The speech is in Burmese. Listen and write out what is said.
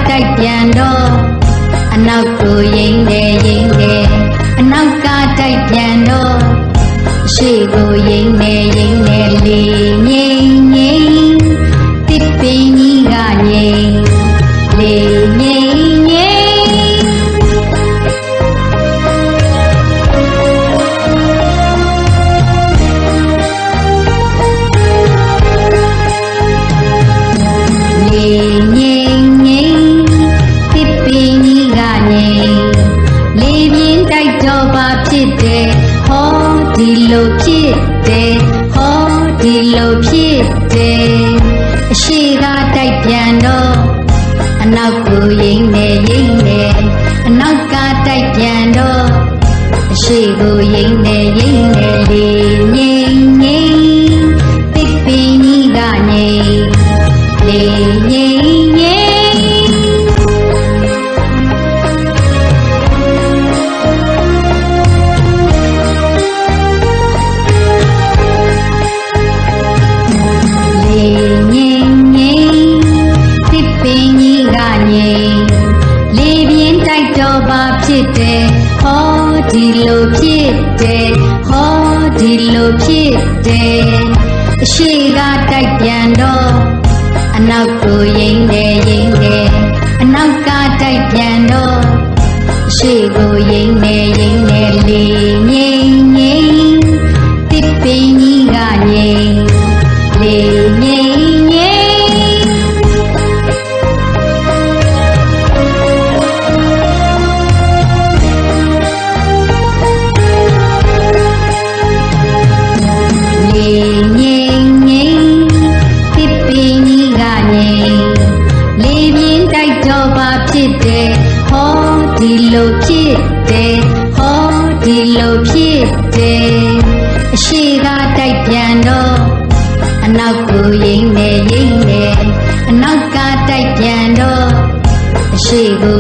တိုက်ပြန်တော့အနောက်ကိုရိမ့်တယ်အနောက်ကတိုက်ပြန်တော့အရှိကိုရိမ့်တယ်လေငိမ့်တစ်ပင်ကြီးကငိမ့်လေငိမ့်ဒီလိုဖြစ်တယ်ဟောဒီလိုဖြစ်တယ်အရှိကတိုက်ပြန်တော့အနောက်ကိုရိမ့်တယ်အနောက်ကတိုက်ပြန်တော့အရှိကိုရိမ့်တယ်လေငိမ့်တစ်ပင်ကြီးကငိမ့်လေငိမ့်ဖြစ်တယ်ဟောဒီလိုဖြစ်တယ်ဟောဒီလိုဖြစ်တယ်အရှိကတိုက်ပြန်တော့အနောက်ကိုရိမ့်တယ်အနောက်ကတိုက်ပြန်တော့အရှိကိုရိမ့်တယ်လေငိမ့်တစ်ပင်ကြီးကငိမ့်လေငိမ့်ဖြစ်တယ်ဟောဒီလိုဖြစ်တယ်ဟောဒီလိုဖြစ်တယ်အရှိကတိုက်ပြန်တော့အနောက်ကိုရိမ့်တယ်အနောက်ကတိုက်ပြန်တော့အရှိကို